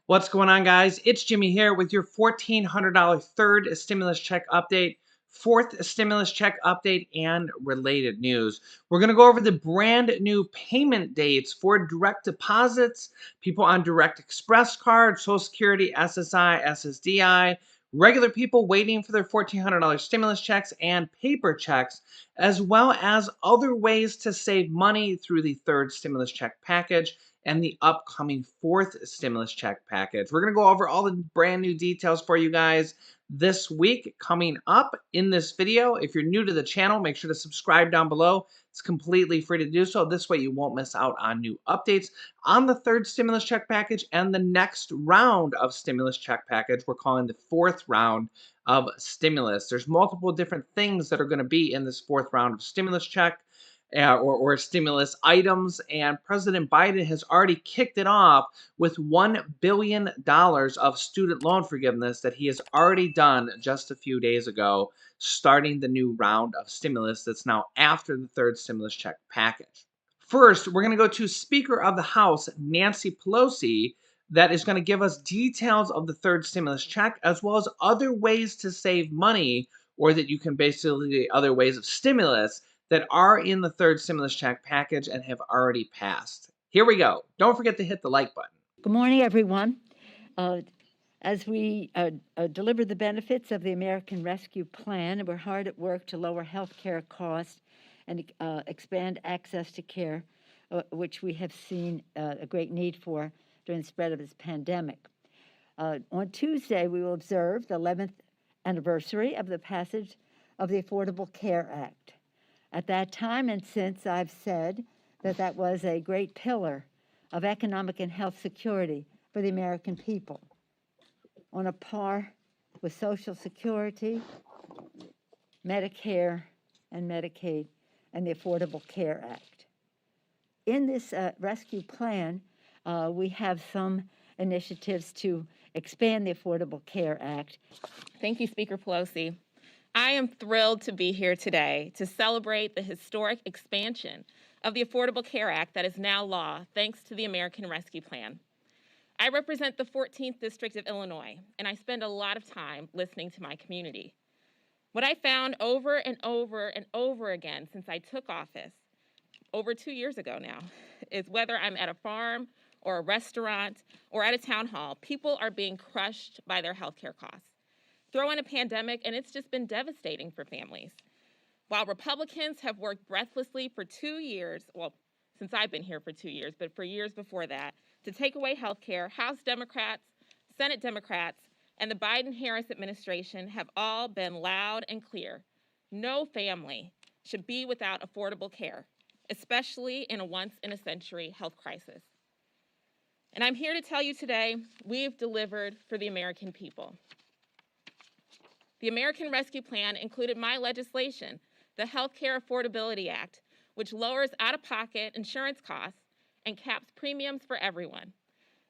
What's going on, guys? It's Jimmy here with your $1,400 third stimulus check update, fourth stimulus check update, and related news. We're going to go over the brand new payment dates for direct deposits, people on direct express cards, Social Security, SSI, SSDI, regular people waiting for their $1,400 stimulus checks, and paper checks, as well as other ways to save money through the third stimulus check package and the upcoming fourth stimulus check package. We're going to go over all the brand new details for you guys this week coming up in this video. If you're new to the channel, make sure to subscribe down below. It's completely free to do so. This way you won't miss out on new updates on the third stimulus check package and the next round of stimulus check package. We're calling the fourth round of stimulus. There's multiple different things that are going to be in this fourth round of stimulus check or stimulus items. And President Biden has already kicked it off with $1 billion of student loan forgiveness that he has already done just a few days ago, starting the new round of stimulus that's now after the third stimulus check package. First, we're going to go to Speaker of the House, Nancy Pelosi, that is going to give us details of the third stimulus check, as well as other ways to save money, or that you can basically other ways of stimulus that are in the third stimulus check package and have already passed. Here we go. Don't forget to hit the like button. Good morning, everyone. As we deliver the benefits of the American Rescue Plan, we're hard at work to lower health care costs and expand access to care, which we have seen a great need for during the spread of this pandemic. On Tuesday, we will observe the 11th anniversary of the passage of the Affordable Care Act. At that time and since, I've said that that was a great pillar of economic and health security for the American people, on a par with Social Security, Medicare, and Medicaid, and the Affordable Care Act. In this rescue plan, we have some initiatives to expand the Affordable Care Act. Thank you, Speaker Pelosi. I am thrilled to be here today to celebrate the historic expansion of the Affordable Care Act that is now law, thanks to the American Rescue Plan. I represent the 14th District of Illinois, and I spend a lot of time listening to my community. What I found over and over and over again since I took office, over 2 years ago now, is whether I'm at a farm or a restaurant or at a town hall, people are being crushed by their healthcare costs. Throw in a pandemic, and it's just been devastating for families. While Republicans have worked breathlessly for 2 years, well, since I've been here for 2 years, but for years before that, to take away health care, House Democrats, Senate Democrats, and the Biden-Harris administration have all been loud and clear. No family should be without affordable care, especially in a once-in-a-century health crisis. And I'm here to tell you today, we've delivered for the American people. The American Rescue Plan included my legislation, the Health Care Affordability Act, which lowers out-of-pocket insurance costs and caps premiums for everyone.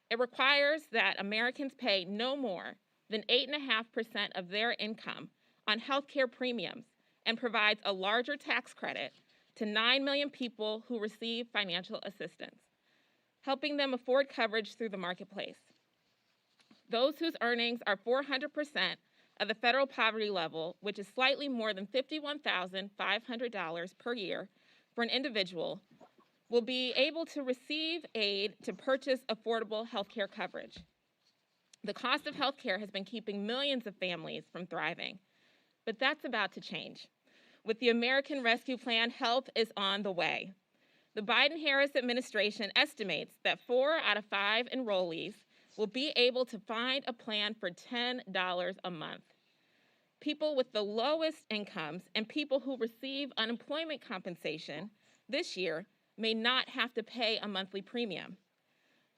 It requires that Americans pay no more than 8.5% of their income on health care premiums and provides a larger tax credit to 9 million people who receive financial assistance, helping them afford coverage through the marketplace. Those whose earnings are 400% of the federal poverty level, which is slightly more than $51,500 per year for an individual, will be able to receive aid to purchase affordable health care coverage. The cost of health care has been keeping millions of families from thriving, but that's about to change. With the American Rescue Plan, help is on the way. The Biden-Harris administration estimates that 4 out of 5 enrollees will be able to find a plan for $10 a month. People with the lowest incomes and people who receive unemployment compensation this year may not have to pay a monthly premium.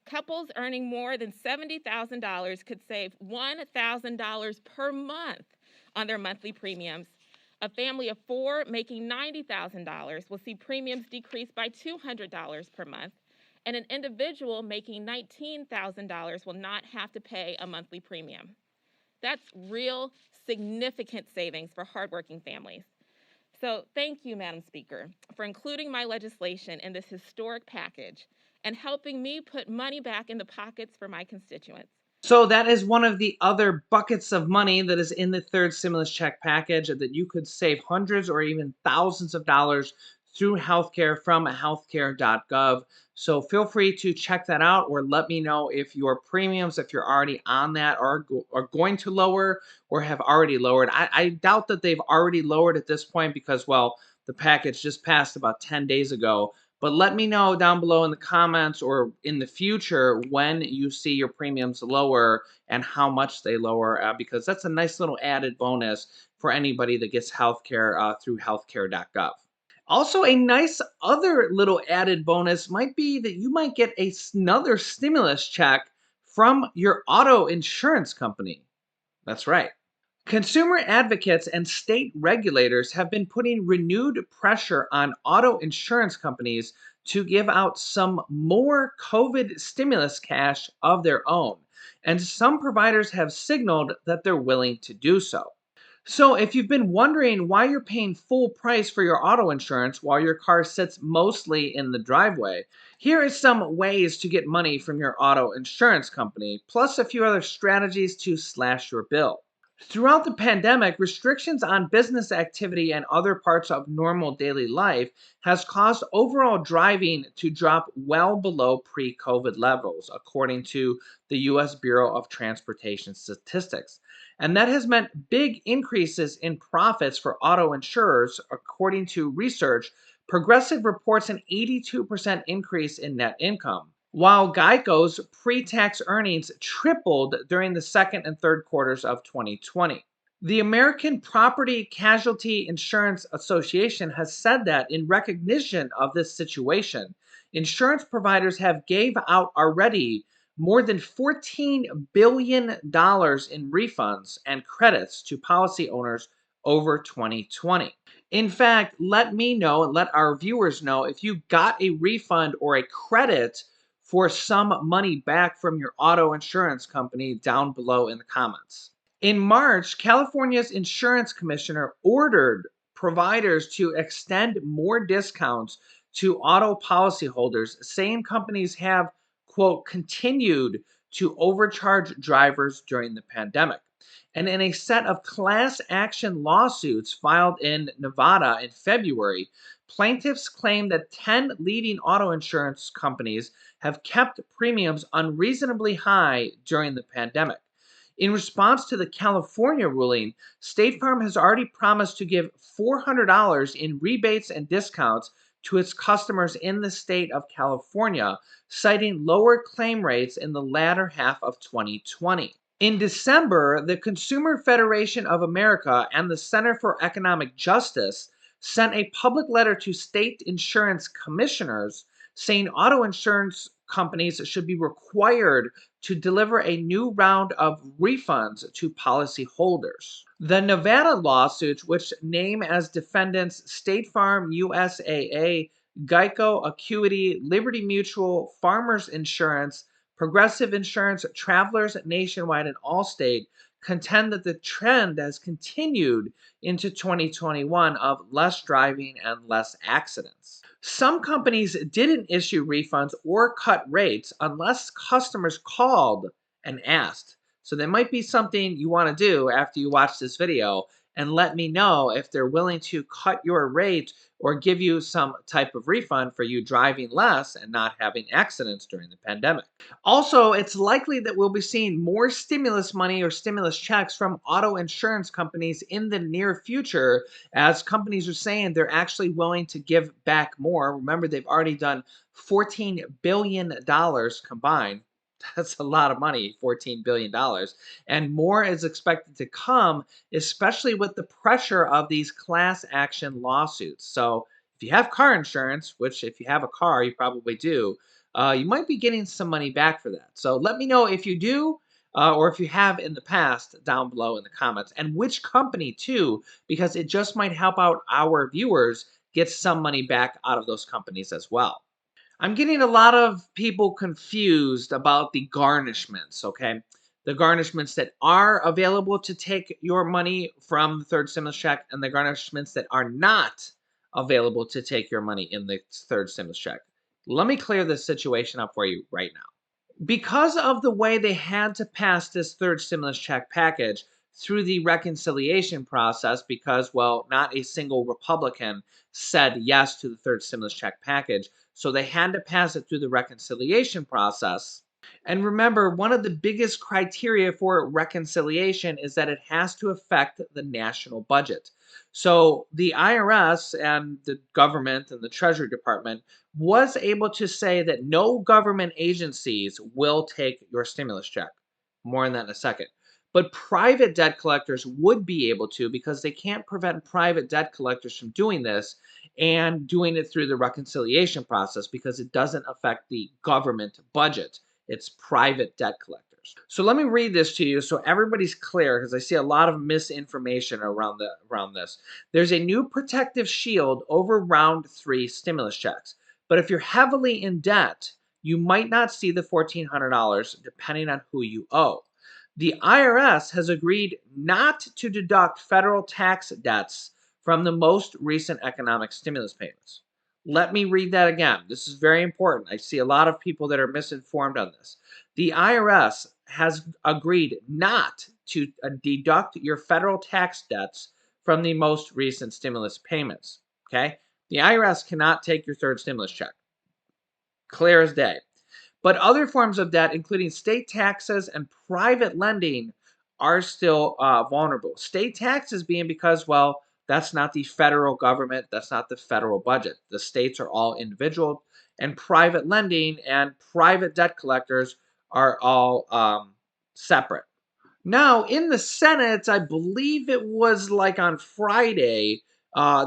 Couples earning more than $70,000 could save $1,000 per month on their monthly premiums. A family of 4 making $90,000 will see premiums decrease by $200 per month, and an individual making $19,000 will not have to pay a monthly premium. That's real significant savings for hardworking families. So thank you, Madam Speaker, for including my legislation in this historic package and helping me put money back in the pockets for my constituents. So that is one of the other buckets of money that is in the third stimulus check package that you could save hundreds or even thousands of dollars through healthcare from healthcare.gov. So feel free to check that out or let me know if your premiums, if you're already on that, are going to lower or have already lowered. I doubt that they've already lowered at this point because, well, the package just passed about 10 days ago. But let me know down below in the comments or in the future when you see your premiums lower and how much they lower, because that's a nice little added bonus for anybody that gets healthcare through healthcare.gov. Also, a nice other little added bonus might be that you might get another stimulus check from your auto insurance company. That's right. Consumer advocates and state regulators have been putting renewed pressure on auto insurance companies to give out some more COVID stimulus cash of their own, and some providers have signaled that they're willing to do so. So, if you've been wondering why you're paying full price for your auto insurance while your car sits mostly in the driveway, here is some ways to get money from your auto insurance company, plus a few other strategies to slash your bill. Throughout the pandemic, restrictions on business activity and other parts of normal daily life has caused overall driving to drop well below pre-COVID levels, according to the US Bureau of Transportation Statistics. And that has meant big increases in profits for auto insurers, according to research. Progressive reports an 82% increase in net income, while Geico's pre tax earnings tripled during the second and third quarters of 2020. The American Property Casualty Insurance Association has said that in recognition of this situation, insurance providers have gave out already more than $14 billion in refunds and credits to policy owners over 2020. In fact, let me know and let our viewers know if you got a refund or a credit for some money back from your auto insurance company down below in the comments. In March, California's insurance commissioner ordered providers to extend more discounts to auto policyholders, saying companies have, quote, continued to overcharge drivers during the pandemic. And in a set of class action lawsuits filed in Nevada in February, plaintiffs claim that 10 leading auto insurance companies have kept premiums unreasonably high during the pandemic. In response to the California ruling, State Farm has already promised to give $400 in rebates and discounts to its customers in the state of California, citing lower claim rates in the latter half of 2020. In December, the Consumer Federation of America and the Center for Economic Justice sent a public letter to state insurance commissioners saying auto insurance companies should be required to deliver a new round of refunds to policyholders. The Nevada lawsuits, which name as defendants State Farm USAA, Geico, Acuity, Liberty Mutual, Farmers Insurance, Progressive Insurance, Travelers Nationwide, and Allstate, contend that the trend has continued into 2021 of less driving and less accidents. Some companies didn't issue refunds or cut rates unless customers called and asked. So there might be something you want to do after you watch this video and let me know if they're willing to cut your rate or give you some type of refund for you driving less and not having accidents during the pandemic. Also, it's likely that we'll be seeing more stimulus money or stimulus checks from auto insurance companies in the near future, as companies are saying they're actually willing to give back more. Remember, they've already done $14 billion combined. That's a lot of money, $14 billion. And more is expected to come, especially with the pressure of these class action lawsuits. So, if you have car insurance, which if you have a car, you probably do, you might be getting some money back for that. So, let me know if you do. Or if you have in the past down below in the comments, and which company too, because it just might help out our viewers get some money back out of those companies as well. I'm getting a lot of people confused about the garnishments, okay? The garnishments that are available to take your money from the third stimulus check and the garnishments that are not available to take your money in the third stimulus check. Let me clear this situation up for you right now. Because of the way they had to pass this third stimulus check package through the reconciliation process, because, well, not a single Republican said yes to the third stimulus check package. So they had to pass it through the reconciliation process. And remember, one of the biggest criteria for reconciliation is that it has to affect the national budget. So the IRS and the government and the Treasury Department was able to say that no government agencies will take your stimulus check. More on that in a second. But private debt collectors would be able to, because they can't prevent private debt collectors from doing this and doing it through the reconciliation process because it doesn't affect the government budget. It's private debt collectors. So let me read this to you so everybody's clear, because I see a lot of misinformation around this. There's a new protective shield over round 3 stimulus checks. But if you're heavily in debt, you might not see the $1,400 depending on who you owe. The IRS has agreed not to deduct federal tax debts from the most recent economic stimulus payments. Let me read that again. This is very important. I see a lot of people that are misinformed on this. The IRS has agreed not to deduct your federal tax debts from the most recent stimulus payments. Okay? The IRS cannot take your third stimulus check. Clear as day. But other forms of debt, including state taxes and private lending, are still vulnerable. State taxes being because, well, that's not the federal government, that's not the federal budget. The states are all individual, and private lending and private debt collectors are all separate. Now, in the Senate, I believe it was like on Friday,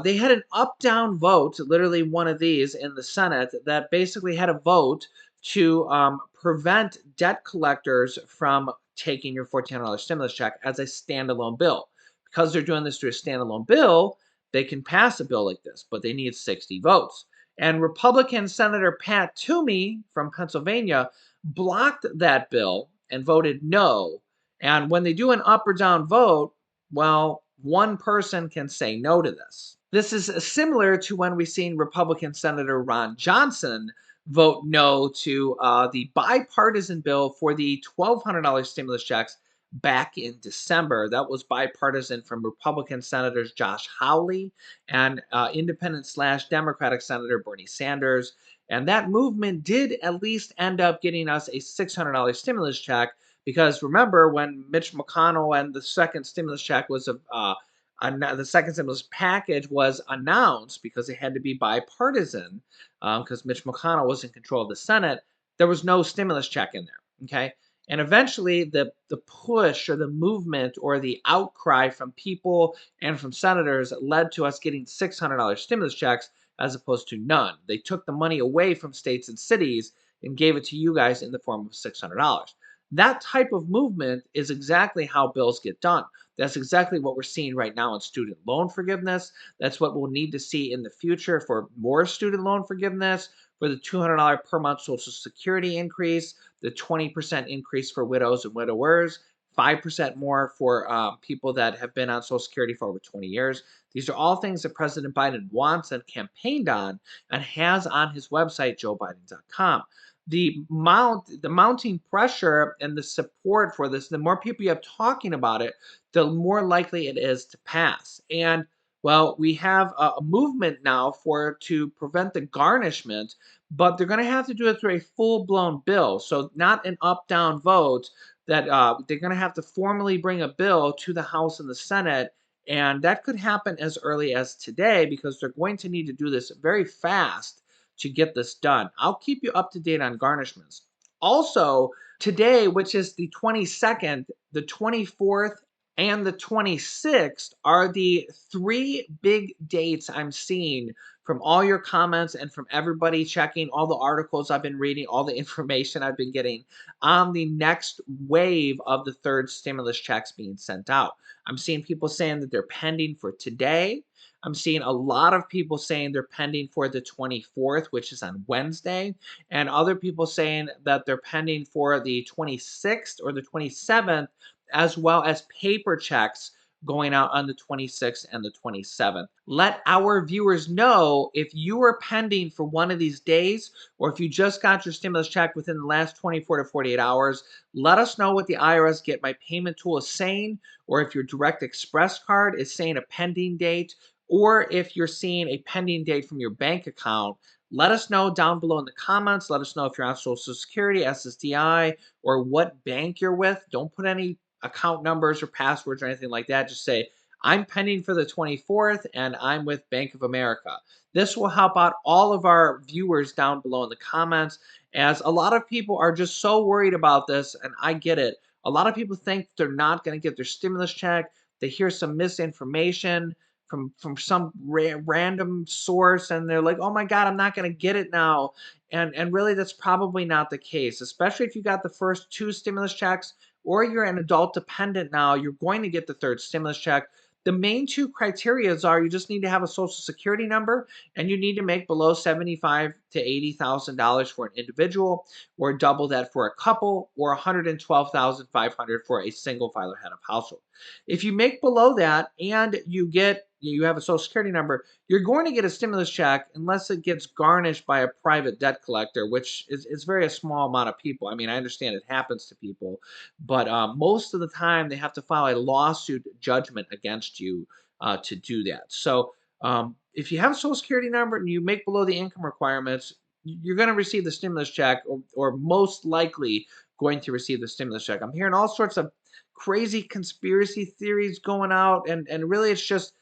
they had an up down vote, literally one of these in the Senate, that basically had a vote to prevent debt collectors from taking your $1,400 stimulus check as a standalone bill. Because they're doing this through a standalone bill, they can pass a bill like this, but they need 60 votes. And Republican Senator Pat Toomey from Pennsylvania blocked that bill and voted no. And when they do an up or down vote, well, one person can say no to this. This is similar to when we've seen Republican Senator Ron Johnson vote no to the bipartisan bill for the $1,200 stimulus checks back in December. That was bipartisan from Republican Senators Josh Hawley and independent / Democratic Senator Bernie Sanders. And that movement did at least end up getting us a $600 stimulus check, because remember when Mitch McConnell and the second stimulus check was the second stimulus package was announced, because it had to be bipartisan, because Mitch McConnell was in control of the Senate, there was no stimulus check in there. Okay. And eventually the push or the movement or the outcry from people and from senators led to us getting $600 stimulus checks as opposed to none. They took the money away from states and cities and gave it to you guys in the form of $600. That type of movement is exactly how bills get done. That's exactly what we're seeing right now in student loan forgiveness. That's what we'll need to see in the future for more student loan forgiveness, for the $200 per month Social Security increase, the 20% increase for widows and widowers, 5% more for people that have been on Social Security for over 20 years. These are all things that President Biden wants and campaigned on and has on his website, joebiden.com. The mounting pressure and the support for this, the more people you have talking about it, the more likely it is to pass. And well, we have a movement now to prevent the garnishment, but they're going to have to do it through a full-blown bill. So not an up-down vote. That they're going to have to formally bring a bill to the House and the Senate, and that could happen as early as today, because they're going to need to do this very fast to get this done. I'll keep you up to date on garnishments. Also, today, which is the 22nd, the 24th, and the 26th, are the 3 big dates I'm seeing from all your comments and from everybody checking all the articles I've been reading, all the information I've been getting on the next wave of the third stimulus checks being sent out. I'm seeing people saying that they're pending for today. I'm seeing a lot of people saying they're pending for the 24th, which is on Wednesday, and other people saying that they're pending for the 26th or the 27th, as well as paper checks going out on the 26th and the 27th. Let our viewers know if you are pending for one of these days, or if you just got your stimulus check within the last 24 to 48 hours. Let us know what the IRS Get My Payment tool is saying, or if your Direct Express card is saying a pending date, or if you're seeing a pending date from your bank account. Let us know down below in the comments. Let us know if you're on Social Security, SSDI, or what bank you're with. Don't put any account numbers or passwords or anything like that. Just say, I'm pending for the 24th and I'm with Bank of America. This will help out all of our viewers down below in the comments, as a lot of people are just so worried about this, and I get it. A lot of people think they're not going to get their stimulus check. They hear some misinformation from some random source, and they're like, "Oh my God, I'm not going to get it now." And really, that's probably not the case. Especially if you got the first two stimulus checks, or you're an adult dependent now, you're going to get the third stimulus check. The main two criterias are you just need to have a social security number, and you need to make below $75,000 to $80,000 for an individual, or double that for a couple, or $112,500 for a single filer head of household. If you make below that and you have a social security number, you're going to get a stimulus check unless it gets garnished by a private debt collector, which is very a small amount of people. I mean, I understand it happens to people, but most of the time they have to file a lawsuit judgment against you to do that. So if you have a social security number and you make below the income requirements, you're going to receive the stimulus check, or most likely going to receive the stimulus check. I'm hearing all sorts of crazy conspiracy theories going out, and really it's just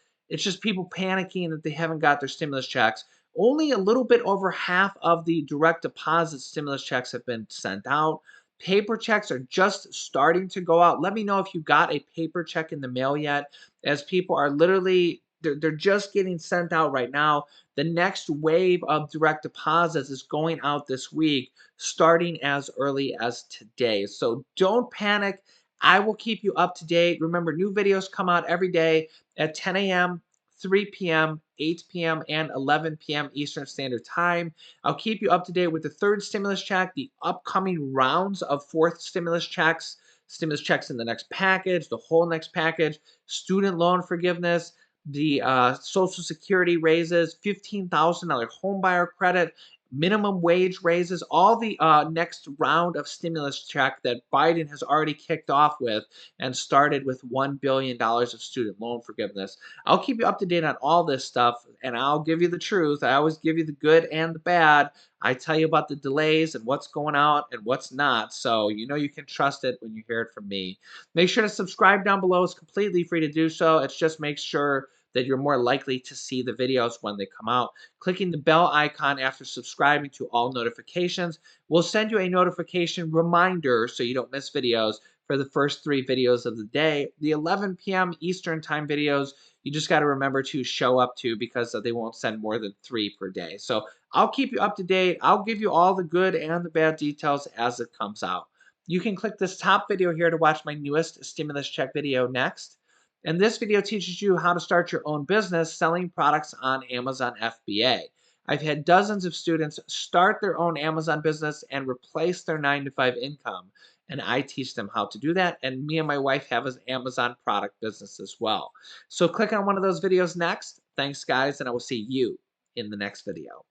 people panicking that they haven't got their stimulus checks. Only a little bit over half of the direct deposit stimulus checks have been sent out. Paper checks are just starting to go out. Let me know if you got a paper check in the mail yet, as people are literally they're just getting sent out right now. The next wave of direct deposits is going out this week, starting as early as today. So don't panic. I will keep you up to date. Remember, new videos come out every day at 10 a.m., 3 p.m., 8 p.m., and 11 p.m. Eastern Standard Time. I'll keep you up to date with the third stimulus check, the upcoming rounds of fourth stimulus checks in the next package, the whole next package, student loan forgiveness, the Social Security raises, $15,000 home buyer credit, minimum wage raises, all the next round of stimulus check that Biden has already kicked off with and started with $1 billion of student loan forgiveness. I'll keep you up to date on all this stuff, and I'll give you the truth. I always give you the good and the bad. I tell you about the delays and what's going out and what's not, so you know you can trust it when you hear it from me. Make sure to subscribe down below. It's completely free to do so. It just makes sure that you're more likely to see the videos when they come out. Clicking the bell icon after subscribing to all notifications will send you a notification reminder so you don't miss videos for the first 3 videos of the day. The 11 p.m. Eastern time videos, you just got to remember to show up to, because they won't send more than 3 per day. So I'll keep you up to date. I'll give you all the good and the bad details as it comes out. You can click this top video here to watch my newest stimulus check video next. And this video teaches you how to start your own business selling products on Amazon FBA. I've had dozens of students start their own Amazon business and replace their 9-to-5 income. And I teach them how to do that. And me and my wife have an Amazon product business as well. So click on one of those videos next. Thanks, guys, and I will see you in the next video.